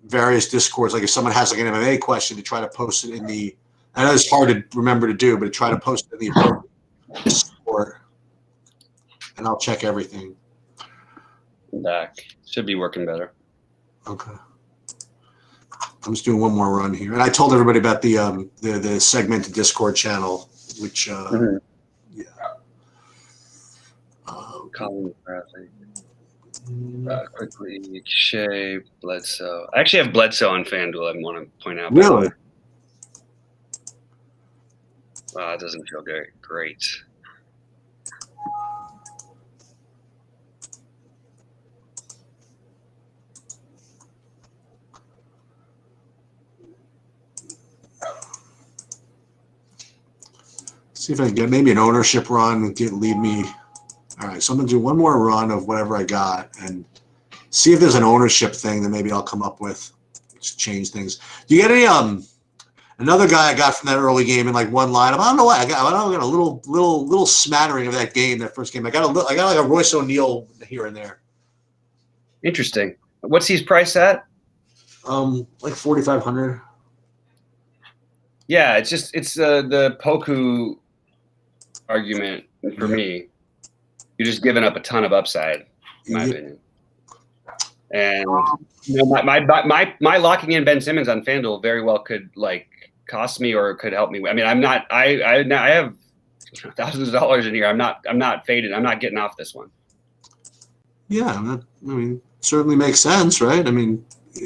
S1: various Discords. Like if someone has like an MMA question, to try to post it in the, I know it's hard to remember to do, but to try to post it in the appropriate Discord. And I'll check everything.
S2: Back. Should be working better.
S1: Okay. I'm just doing one more run here. And I told everybody about the segmented Discord channel, which yeah.
S2: Colin quickly, Shea, Bledsoe. I actually have Bledsoe on FanDuel. I want to point out.
S1: Really?
S2: Wow, it doesn't feel great.
S1: See if I can get maybe an ownership run and lead me. All right, so I'm gonna do one more run of whatever I got and see if there's an ownership thing that maybe I'll come up with to change things. Do you get any another guy I got from that early game in like one lineup? I don't know why I got a little smattering of that game, that first game. I got like a Royce O'Neal here and there.
S2: Interesting. What's his price at?
S1: Like 4,500.
S2: Yeah, it's the Poku argument for me. You're just giving up a ton of upside, in my opinion. And my locking in Ben Simmons on FanDuel very well could like cost me or could help me. I mean, I have thousands of dollars in here. I'm not faded. I'm not getting off this one.
S1: Yeah, certainly makes sense, right? I mean,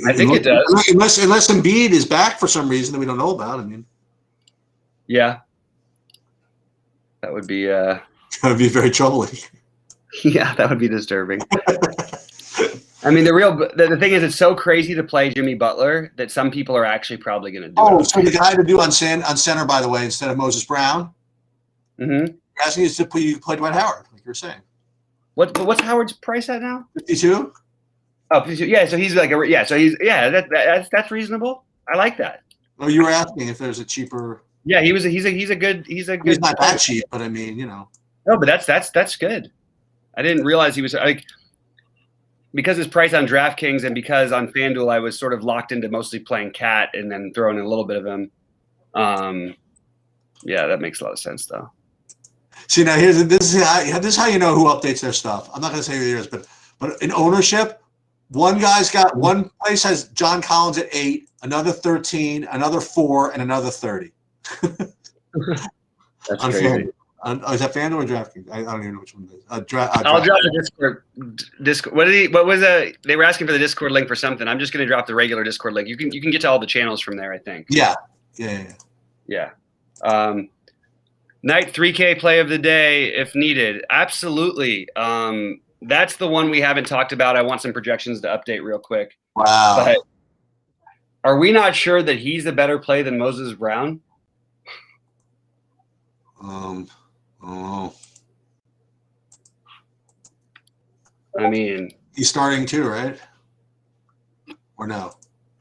S2: I think it does.
S1: Unless Embiid is back for some reason that we don't know about. I mean,
S2: yeah, that would be
S1: very troubling.
S2: Yeah, that would be disturbing. I mean, the thing is, it's so crazy to play Jimmy Butler that some people are actually probably going to do.
S1: Oh, so the guy to do on center, by the way, instead of Moses Brown.
S2: Mm-hmm.
S1: You're asking us to play Dwight Howard, like you were saying.
S2: What's Howard's price at now?
S1: 52.
S2: Oh, 52. Yeah. So he's like that's reasonable. I like that.
S1: Oh, you were asking if there's a cheaper.
S2: Yeah, he's a good.
S1: He's not that cheap, but I mean,
S2: No, but that's good. I didn't realize he was like, because his price on DraftKings and because on FanDuel I was sort of locked into mostly playing Cat and then throwing in a little bit of him. Yeah, that makes a lot of sense though.
S1: See, now this is how you know who updates their stuff. I'm not going to say who it is, but in ownership, one place has John Collins at 8, another 13, another 4, and another 30.
S2: That's crazy.
S1: Is that FanDuel or DraftKings? I don't even know which one it is.
S2: I'll drop the Discord. What was they were asking for the Discord link for something. I'm just going to drop the regular Discord link. You can get to all the channels from there, I think.
S1: Yeah.
S2: Night 3K play of the day if needed. Absolutely. That's the one we haven't talked about. I want some projections to update real quick.
S1: Wow.
S2: But are we not sure that he's a better play than Moses Brown? I mean,
S1: he's starting too, right? Or no?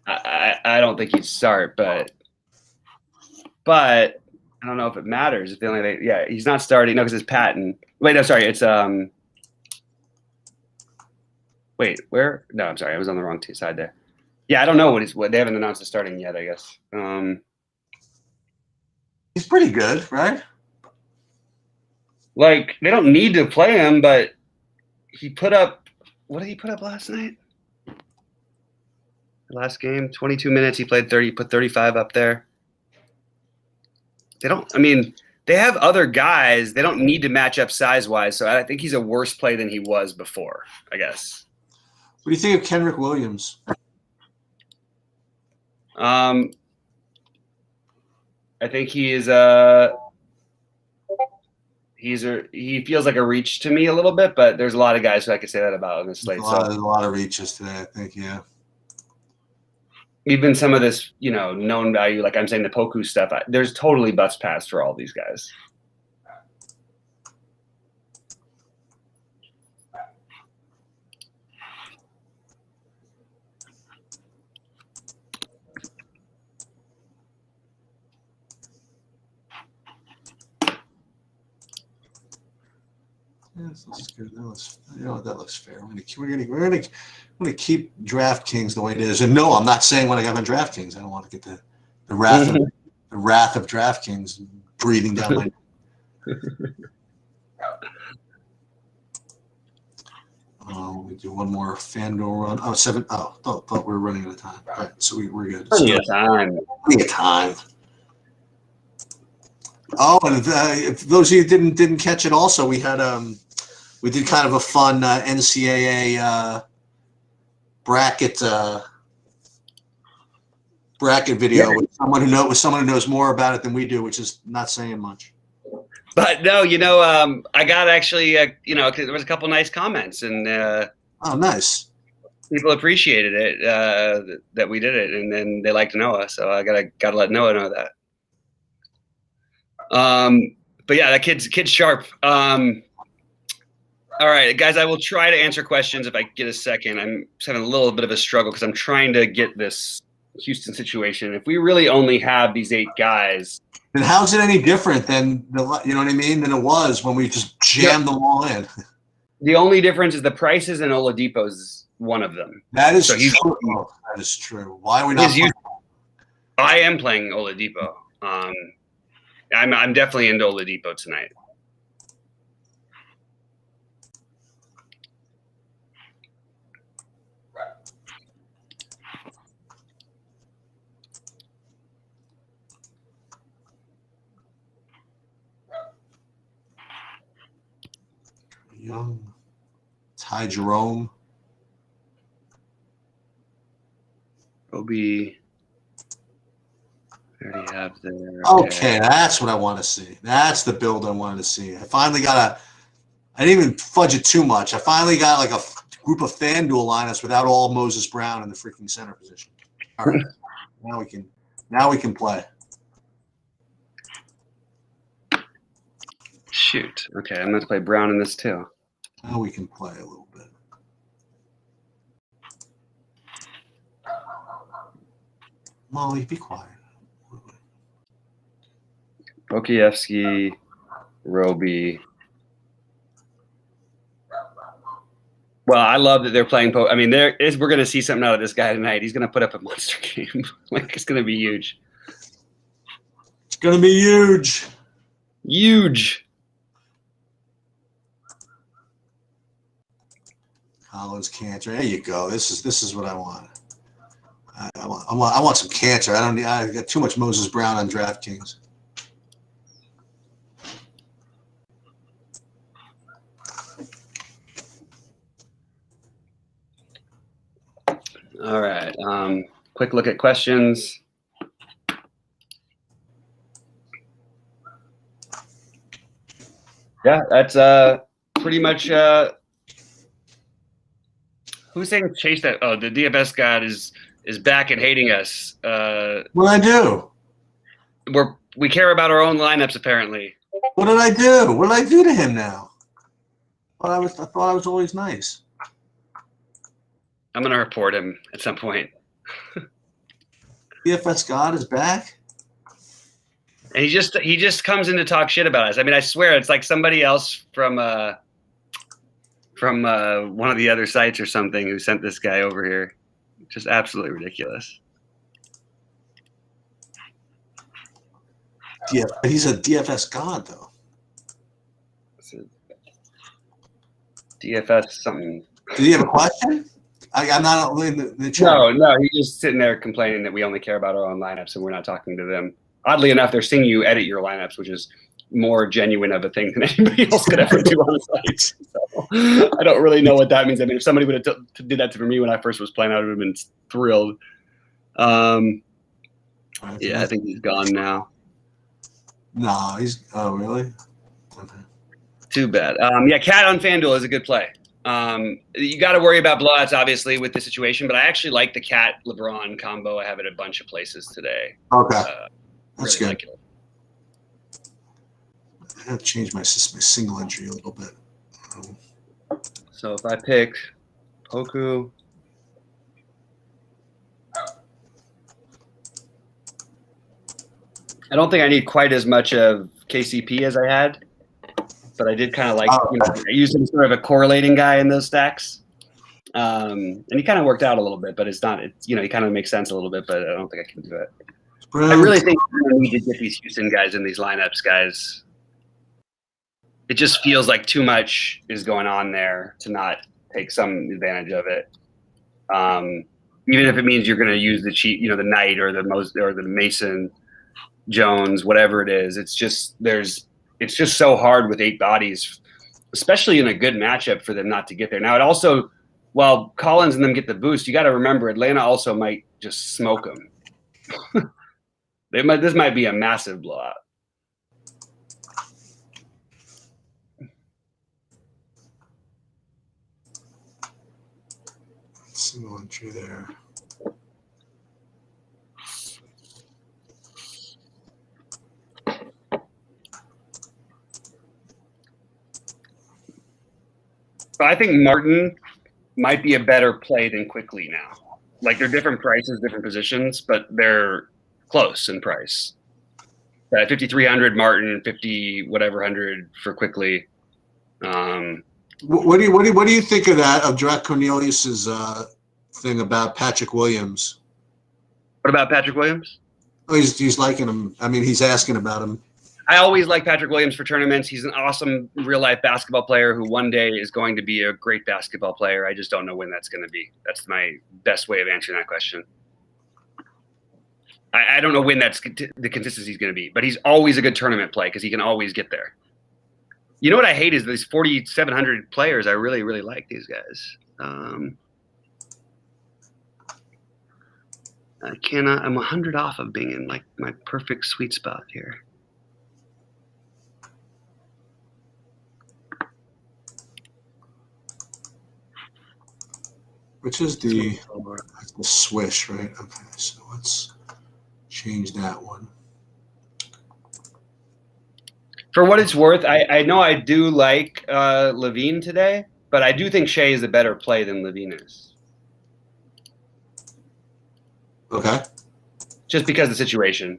S2: I don't think he'd start, but I don't know if it matters. If he's not starting. No, because it's Patton. Wait, no, sorry, it's Wait, where? No, I'm sorry, I was on the wrong side there. Yeah, I don't know what they haven't announced the starting yet. I guess.
S1: He's pretty good, right?
S2: Like, they don't need to play him, but he put up – what did he put up last night? last game, 22 minutes. He played 30, put 35 up there. They have other guys. They don't need to match up size-wise, so I think he's a worse play than he was before, I guess.
S1: What do you think of Kendrick Williams?
S2: I think he feels like a reach to me a little bit, but there's a lot of guys who I could say that about on this slate.
S1: There's a lot of reaches today, I think, yeah.
S2: Even some of this, known value, like I'm saying, the Poku stuff, there's totally bus pass for all these guys.
S1: Yeah, this looks good. That looks fair. We're gonna keep DraftKings the way it is. And no, I'm not saying when I got on DraftKings, I don't want to get the wrath of DraftKings breathing down my. We do one more FanDuel run. Oh, 7. Oh, thought we were running out of time. All right, so we're good.
S2: Plenty of time.
S1: Oh, and if those of you didn't catch it, also we had we did kind of a fun NCAA bracket video with someone who knows more about it than we do, which is not saying much.
S2: But no, I got actually, 'cause there was a couple nice comments, and
S1: oh, nice.
S2: People appreciated it that we did it, and then they liked Noah, so I gotta let Noah know that. But yeah, that kid's sharp. All right, guys, I will try to answer questions if I get a second. I'm just having a little bit of a struggle because I'm trying to get this Houston situation. If we really only have these 8 guys,
S1: then how's it any different than than it was when we just jammed them all in?
S2: The only difference is the prices, and Oladipo is one of them.
S1: That is true. That is true. Why are we not?
S2: I am playing Oladipo. I'm definitely into Oladipo tonight.
S1: Young, Ty Jerome,
S2: Obi. I already have there.
S1: Okay, that's what I want to see. That's the build I wanted to see. I didn't even fudge it too much. I finally got like a group of FanDuel lineups without all Moses Brown in the freaking center position. All right, now we can play.
S2: Shoot. Okay, I'm going to play Brown in this too.
S1: Now we can play a little bit. Molly, be quiet.
S2: Bokievsky, Roby. Well, I love that they're playing. We're going to see something out of this guy tonight. He's going to put up a monster game. It's going to be huge.
S1: It's going to be huge.
S2: Huge.
S1: Collins, Cantor. There you go. This is what I want. I want some Cantor. I got too much Moses Brown on DraftKings.
S2: All right. Quick look at questions. Yeah, that's pretty much. Who's saying Chase that? Oh, the DFS god is back and hating us.
S1: What did I do?
S2: We care about our own lineups apparently.
S1: What did I do? What did I do to him now? I thought I was always nice.
S2: I'm gonna report him at some point.
S1: DFS God is back,
S2: and he just comes in to talk shit about us. I swear it's like somebody else from one of the other sites or something who sent this guy over here. Just absolutely ridiculous.
S1: Yeah, he's a DFS God though.
S2: DFS something.
S1: Did he have a question? I'm not in the chat.
S2: No, he's just sitting there complaining that we only care about our own lineups and we're not talking to them. Oddly enough, they're seeing you edit your lineups, which is more genuine of a thing than anybody else could ever do on the site. So I don't really know what that means. I mean, if somebody would have did that for me when I first was playing, I would have been thrilled. Yeah, I think he's gone now.
S1: No, oh, really? Okay.
S2: Too bad. Yeah, Cat on FanDuel is a good play. You got to worry about blowouts, obviously, with the situation, but I actually like the Cat LeBron combo. I have it a bunch of places today.
S1: Okay. That's
S2: really
S1: good.
S2: like it.
S1: I have to change my single entry a little bit.
S2: So if I pick Poku, I don't think I need quite as much of KCP as I had, but I did kind of like, I used him sort of a correlating guy in those stacks. And he kind of worked out a little bit, but he kind of makes sense a little bit, but I don't think I can do it. I really think we need to get these Houston guys in these lineups, guys. It just feels like too much is going on there to not take some advantage of it. Even if it means you're going to use the cheat, the Knight or the Mason Jones, whatever it is. It's just so hard with 8 bodies, especially in a good matchup for them not to get there. Now it also, while Collins and them get the boost, you got to remember Atlanta also might just smoke them. This might be a massive blowout.
S1: Single entry there.
S2: But I think Martin might be a better play than Quickly now. Like, they're different prices, different positions, but they're close in price. 5,300 Martin, 50 whatever hundred for Quickly.
S1: What do you think of that, of Jack Cornelius's thing about Patrick Williams?
S2: What about Patrick Williams?
S1: Oh, he's liking him. I mean, he's asking about him.
S2: I always like Patrick Williams for tournaments. He's an awesome real-life basketball player who one day is going to be a great basketball player. I just don't know when that's going to be. That's my best way of answering that question. I don't know when that's the consistency is going to be, but he's always a good tournament play because he can always get there. You know what I hate is these 4,700 players. I really, really like these guys. I'm 100 off of being in like my perfect sweet spot here.
S1: Which is the swish, right? Okay, so let's change that one.
S2: For what it's worth, I know I do like Levine today, but I do think Shea is a better play than Levine is.
S1: Okay.
S2: Just because of the situation.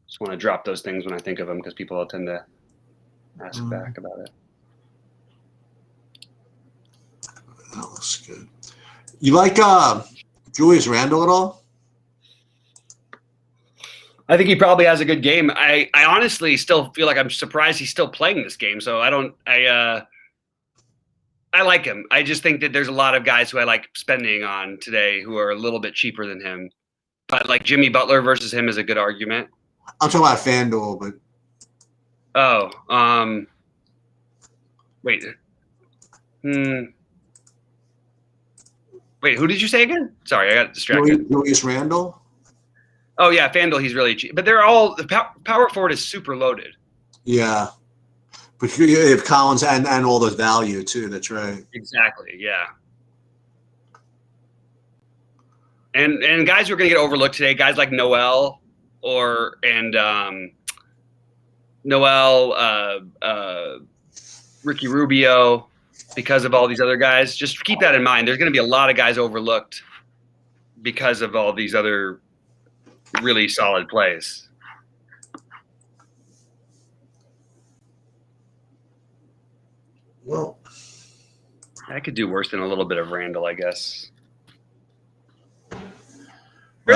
S2: Just want to drop those things when I think of them because people will tend to ask back about it.
S1: That looks good. You like Julius Randle at all?
S2: I think he probably has a good game. I honestly still feel like I'm surprised he's still playing this game. So I like him. I just think that there's a lot of guys who I like spending on today who are a little bit cheaper than him. But like Jimmy Butler versus him is a good argument.
S1: I'm talking about FanDuel, but
S2: wait. Wait, who did you say again? Sorry, I got distracted.
S1: Julius Randle?
S2: Oh, yeah, FanDuel, he's really cheap. But they're all – the power forward is super loaded.
S1: Yeah. But you have Collins and all the value, too. That's right.
S2: Exactly, yeah. And guys who are going to get overlooked today, guys like Noel Ricky Rubio, because of all these other guys. Just keep that in mind. There's going to be a lot of guys overlooked because of all these other really solid plays.
S1: Well,
S2: I could do worse than a little bit of Randle, I guess. There's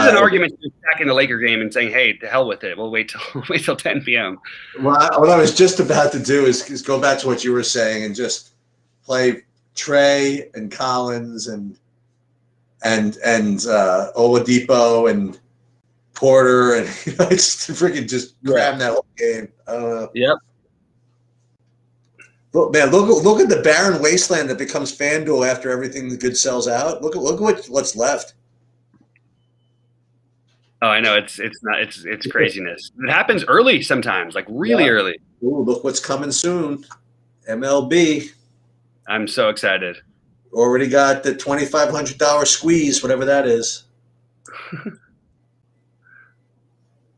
S2: an argument to back in the Laker game and saying, "Hey, to hell with it. We'll wait till 10 p.m."
S1: Well, what I was just about to do is go back to what you were saying and just play Trey and Collins and Oladipo and Porter and just freaking just cram that whole game. I don't know.
S2: Yep.
S1: But man, look at the barren wasteland that becomes FanDuel after everything good sells out. Look at what's left.
S2: Oh, I know it's craziness. It happens early sometimes, like really early.
S1: Ooh, look what's coming soon. MLB.
S2: I'm so excited.
S1: Already got the $2,500 squeeze, whatever that is.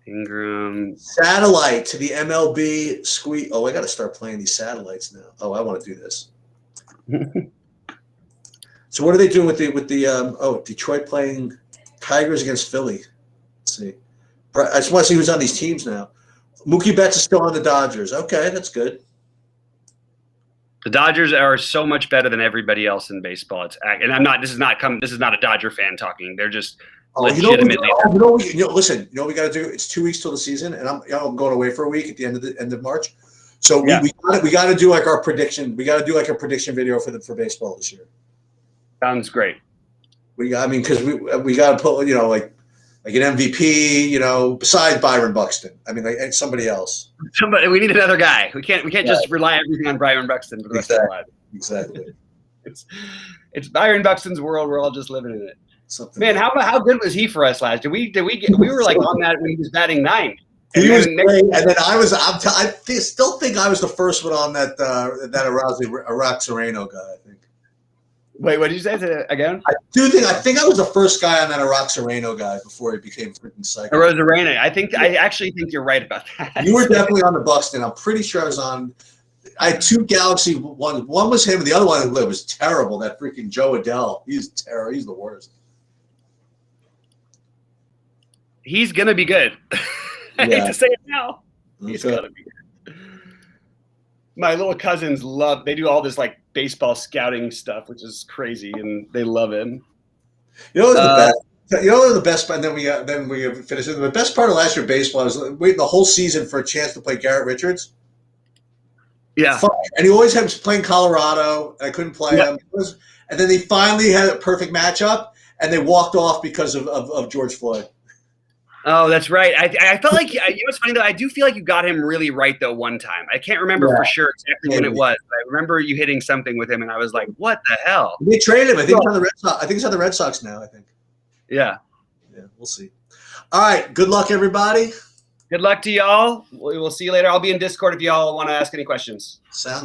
S2: Ingram.
S1: Satellite to the MLB squeeze. Oh, I got to start playing these satellites now. Oh, I want to do this. So what are they doing with the Detroit playing Tigers against Philly? Let's see. I just want to see who's on these teams now. Mookie Betts is still on the Dodgers. Okay, that's good.
S2: The Dodgers are so much better than everybody else in baseball. And I'm not. This is not a Dodger fan talking. They're just legitimately.
S1: Listen. You know what we got to do? It's 2 weeks till the season, and I'm going away for a week at the end of March. So we got to do like our prediction. We got to do like a prediction video for baseball this year.
S2: Sounds great.
S1: Because we got to put like an MVP, besides Byron Buxton. I mean, like somebody else.
S2: We need another guy. We can't just rely everything on Byron Buxton for the rest of our lives.
S1: Exactly.
S2: It's Byron Buxton's world. We're all just living in it.
S1: Something
S2: Man, how good was he for us last year? We were like on that when he was batting 9.
S1: He was great, and then I still think I was the first one on that Araxareno guy. I think.
S2: Wait, what did you say again?
S1: I think I was the first guy on that Araxareno guy before he became freaking psycho.
S2: Arozarena. I actually think you're right about that.
S1: You were definitely on the Buxton. I'm pretty sure I was on. I had 2 Galaxy ones. One was him, and the other one was terrible. That freaking Joe Adele. He's terrible. He's the worst.
S2: He's gonna be good. I hate to say it now. He's gonna be good. My little cousins they do all this like baseball scouting stuff, which is crazy, and they love him.
S1: You know the best. And then we finished it. The best part of last year baseball was waiting the whole season for a chance to play Garrett Richards.
S2: Yeah,
S1: and he always had playing Colorado, and I couldn't play him. And then they finally had a perfect matchup, and they walked off because of George Floyd.
S2: Oh, that's right. I felt like what's funny though. I do feel like you got him really right though. One time, I can't remember for sure exactly when it was. But I remember you hitting something with him, and I was like, "What the hell?"
S1: They traded him. I think he's on the Red Sox. I think he's on the Red Sox now. I think.
S2: Yeah.
S1: Yeah, we'll see. All right. Good luck, everybody.
S2: Good luck to y'all. We'll see you later. I'll be in Discord if y'all want to ask any questions.
S1: Sounds